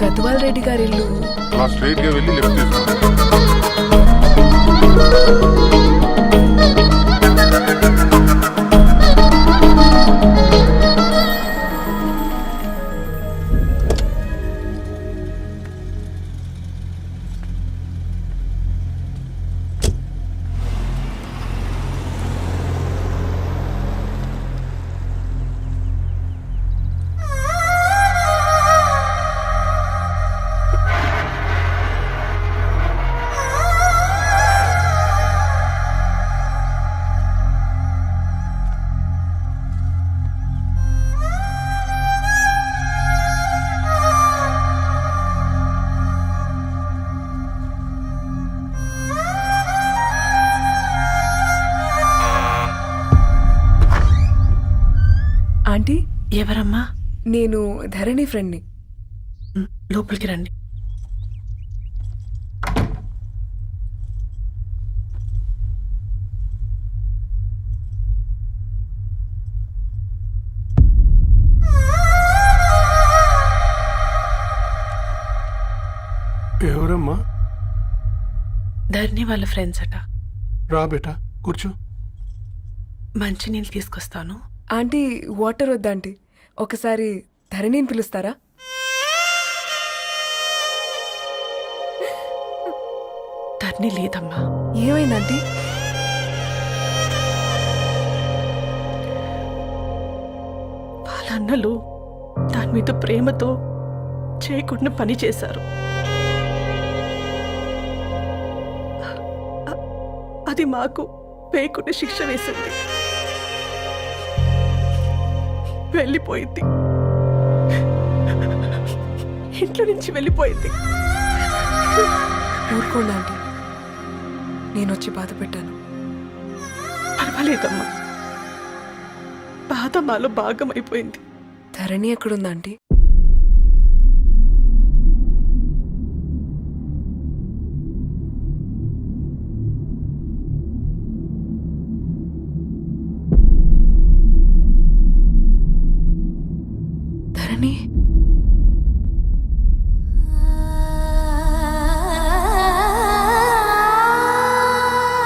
గద్వాల్ రెడ్డి గారి ఇల్లు అలా స్ట్రైట్ గా వెళ్ళి లెఫ్ట్ తీసుకోండి. ఆంటీ, ఎవరమ్మా? నేను ధరణి ఫ్రెండ్ని. లోపలికి రండి. ఎవరమ్మా? ధరణి వాళ్ళ ఫ్రెండ్స్ అట. రా బేటా, కూర్చో. మంచినీళ్ళు తీసుకొస్తాను. ఆంటీ, వాటర్ వద్దా ఆంటీ? ఒకసారి ధరణిని పిలుస్తారా? ధరణి లేదమ్మా. ఏమైందంటీ? వాళ్ళ అన్నలు దాని మీద ప్రేమతో చేయకుండా పని చేశారు. అది మాకు వేయకుండా శిక్ష వేసింది. వెళ్ళిపోయింది, ఇంట్లో నుంచి వెళ్ళిపోయింది. ఊరుకోండి ఆంటీ, నేను వచ్చి బాధ పెట్టాను. పర్వాలేదమ్మా, బాధ మాలో భాగం అయిపోయింది. ధరణి ఎక్కడుందా ఆంటీ? ధరణి,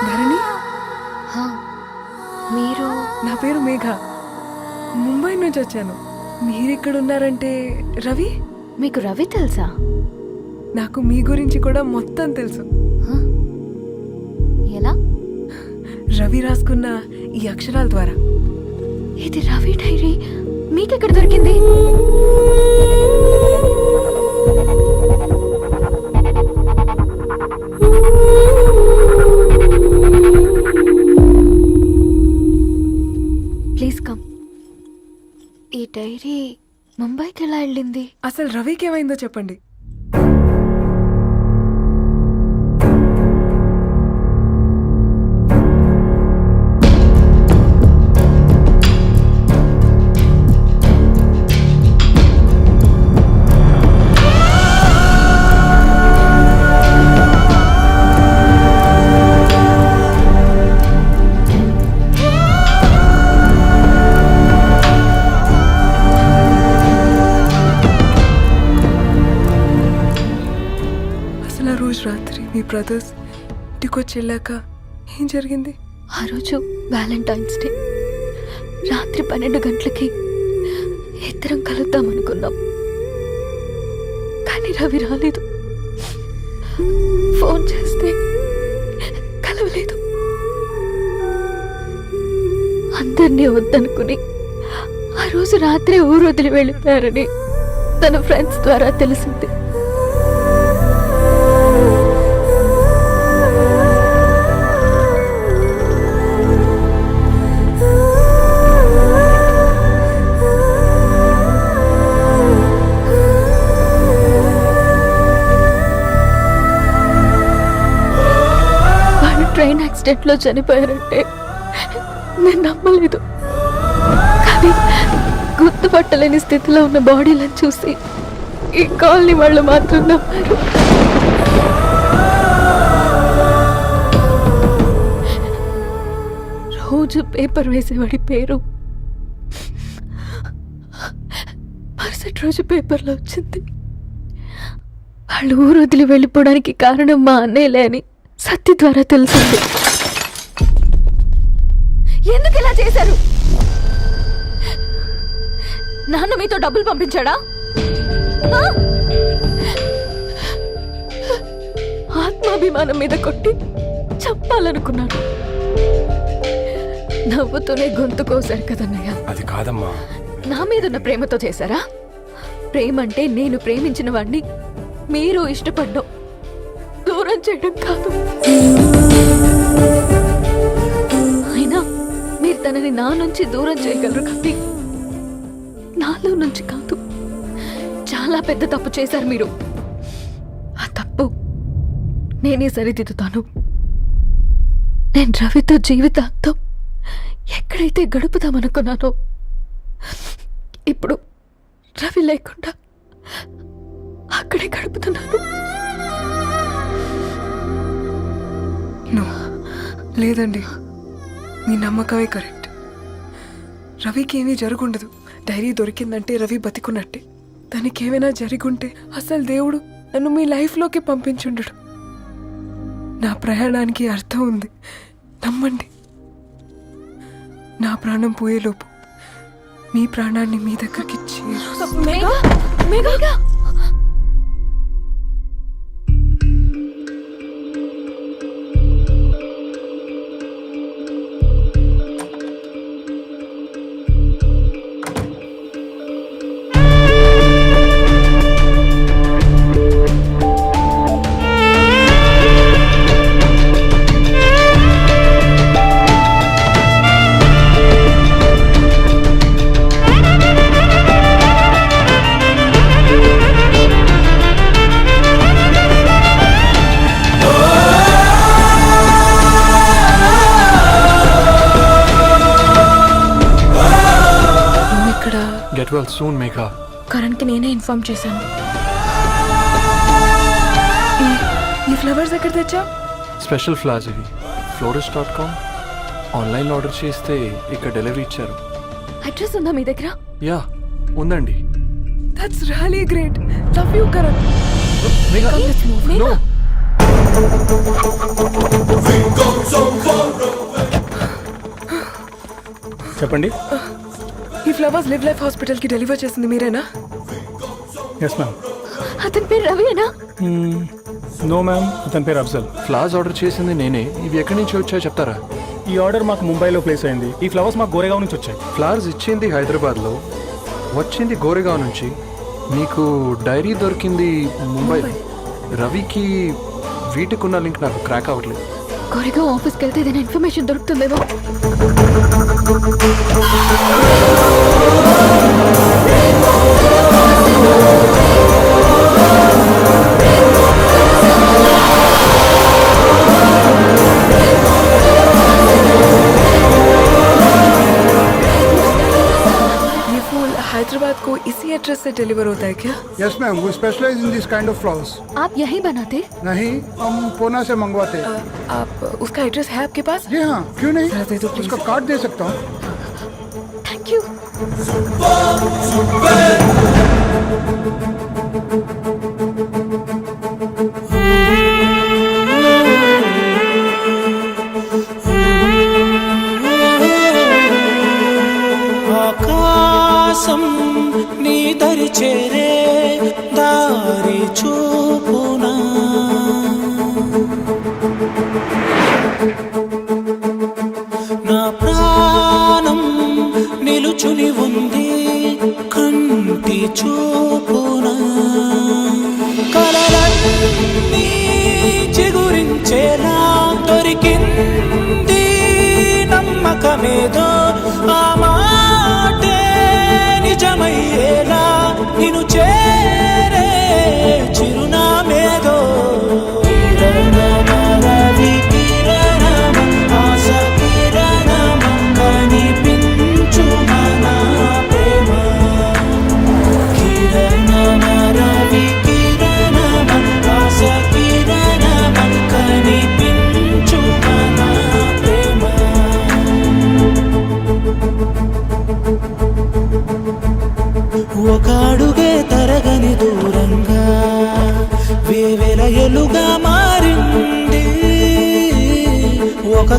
ధరణి, మీరు? నా పేరు మేఘ, ముంబై నుంచి వచ్చాను. మీరెక్కడున్నారంటే? రవి? మీకు రవి తెలుసా? నాకు మీ గురించి కూడా మొత్తం తెలుసు. హ? ఎలా? రవి రాసుకున్న ఈ అక్షరాల ద్వారా. ఇది రవి డైరీ మీకెక్కడ దొరికింది? Please come. ఈ డైరీ ముంబైకి ఎలా వెళ్ళింది? అసలు రవికి ఏమైందో చెప్పండి. రోజు రాత్రి మీ బ్రదర్స్ ఇంటికొచ్చి వెళ్ళాక ఏం జరిగింది? ఆ రోజు వ్యాలంటైన్స్ డే రాత్రి 12 గంటలకి ఇద్దరం కలుద్దాం అనుకున్నాం. కానీ రవి రాలేదు. ఫోన్ చేస్తే కలవలేదు. అందరినీ వద్దనుకుని ఆ రోజు రాత్రి ఊరు వదిలి వెళ్ళిపోయారని తన ఫ్రెండ్స్ ద్వారా తెలిసింది. ట్రైన్ యాక్సిడెంట్లో చనిపోయారంటే నేను నమ్మలేదు. కానీ గుర్తుపట్టలేని స్థితిలో ఉన్న బాడీలను చూసి ఈ కాలనీ వాళ్ళు మాత్రం నమ్మారు. రోజు పేపర్ వేసేవాడి పేరు మరుసటి రోజు పేపర్లో వచ్చింది. వాళ్ళు ఊరు వదిలి వెళ్ళిపోవడానికి కారణం మా అన్నయ్యలే అని సత్య ద్వారా తెలిసింది. ఎందుకు ఇలా చేశారు? నాన్న మీతో డబ్బులు పంపించాడా? ఆ? ఆత్మాభిమానం మీద కొట్టి చంపాలనుకున్నాను. నవ్వుతూనే గొంతు కోసారు కదన్నయ్య. అది కాదమ్మా. నా మీదున్న ప్రేమతో చేశారా? ప్రేమ అంటే నేను ప్రేమించిన వాడిని మీరు ఇష్టపడ్డం, దూరం చేయడం కాదు. అయినా మీరు తనని నా నుంచి దూరం చేయగలరు కానీ నాలో నుంచి కాదు. చాలా పెద్ద తప్పు చేశారు మీరు. ఆ తప్పు నేనే సరిదిద్దుతాను. నేను రవితో జీవితాంతం ఎక్కడైతే గడుపుదామనుకున్నానో ఇప్పుడు రవి లేకుండా అక్కడే గడుపుతున్నాను. లేదండి, మీ నమ్మకమే కరెక్ట్. రవికి ఏమీ జరుగుండదు. డైరీ దొరికిందంటే రవి బతికున్నట్టే. తనకేమైనా జరిగుంటే అసలు దేవుడు నన్ను మీ లైఫ్లోకి పంపించుండడు. నా ప్రయాణానికి అర్థం ఉంది, నమ్మండి. నా ప్రాణం పోయేలోపు మీ ప్రాణాన్ని మీ దగ్గరికి Get well soon, Megha. కరణ్కి నేనే ఇన్ఫార్మ్ చేశాను. ఈ ఫ్లవర్స్ ఎక్కడ తెచ్చా? స్పెషల్ ఫ్లవర్స్ ఇవి. florist.com ఆన్లైన్లో ఆర్డర్ చేస్తే ఇక్కడ డెలివరీ ఇచ్చారు. అడ్రస్ ఉందా మీ దగ్గర? యా ఉందండి. That's really great. Love you Karan. Megha, no. చెప్పండి. ఈ ఫ్లవర్స్ లివ్ లైఫ్ హాస్పిటల్ కి డెలివర్ చేసింది మీరేనా? Yes ma'am. అతని పేరు రవియేనా? నో మ్యామ్, అతని పేరు అఫ్జల్. ఫ్లవర్స్ ఆర్డర్ చేసింది నేనే. ఇవి ఎక్కడి నుంచి వచ్చాయో చెప్తారా? ఈ ఆర్డర్ మాకు ముంబైలో ప్లేస్ అయింది. ఈ ఫ్లవర్స్ మాకు గోరేగావ్ నుంచి వచ్చాయి. ఫ్లవర్స్ ఇచ్చింది హైదరాబాద్లో, వచ్చింది గోరేగావ్ నుంచి. మీకు డైరీ దొరికింది ముంబై. రవికి వీటికున్న లింక్ నాకు క్రాక్ అవ్వట్లేదు. కోరిగా ఆఫీస్కి వెళ్తే ఏదైనా ఇన్ఫర్మేషన్ దొరుకుతుందేమో. हैदराबाद को इसी एड्रेस से डिलीवर होता है क्या? यस मैम, वो specialise in this kind of flowers. आप यही बनाते? नहीं, हम पूना से मंगवाते हैं. आप उसका एड्रेस है आपके पास? जी हाँ, क्यों नहीं. जरा दे दो प्लीज. उसका कार्ड दे सकता हूँ. Thank you. ఆకాశం నీ దరి చేరే దారి చూపునా, నా ప్రాణం నిలుచుని ఉంది కంటి చూపునా.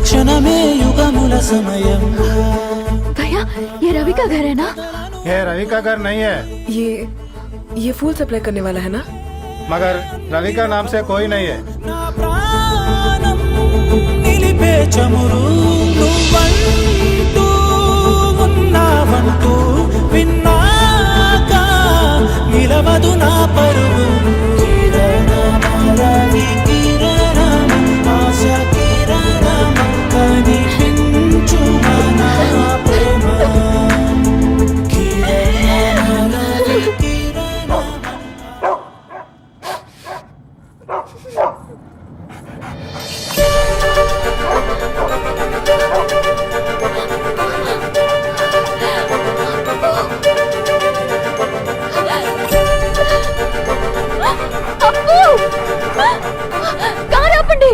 క్షణమే యుగముల సమయం भैया ये रवि का घर है ना? ये रवि का घर नहीं है, ये फूल सप्लाई करने वाला है ना? मगर रवि का नाम से कोई नहीं है। నా ప్రాణం నిలిపే చమురు నువ్వంటూ ఉన్నావంటూ విన్నాక నిలవదు నా పరువు కిరణమరవి కిరణమ ఆశ కిరణమ కనిపించు నా ప్రేమ కిరణమరవి కిరణమ అప్పు కారు ఆపండి.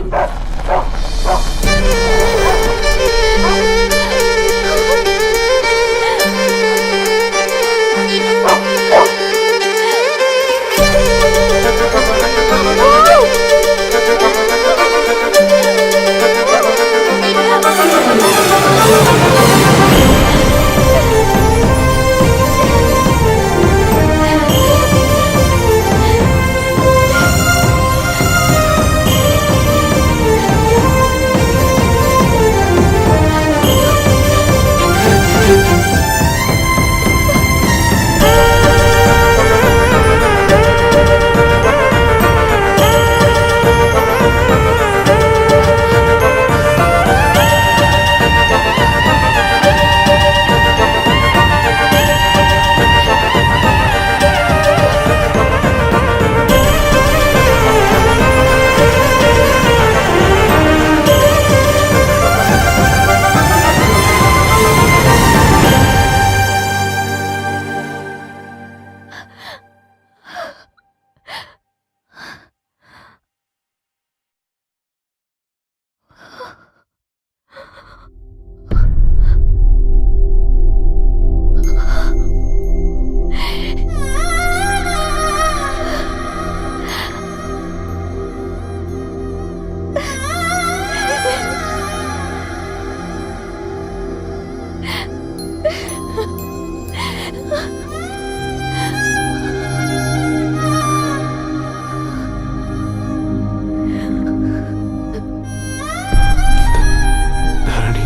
ధరణి,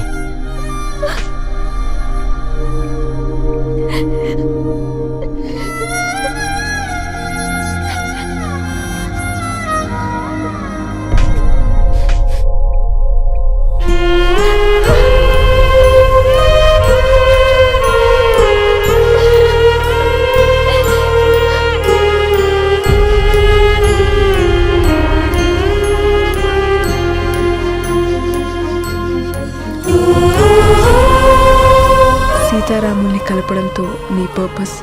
సీతారాముల్ని కలపడంతో నీ పర్పస్,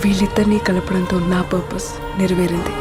వీళ్ళిద్దరినీ కలపడంతో నా పర్పస్ నెరవేరింది.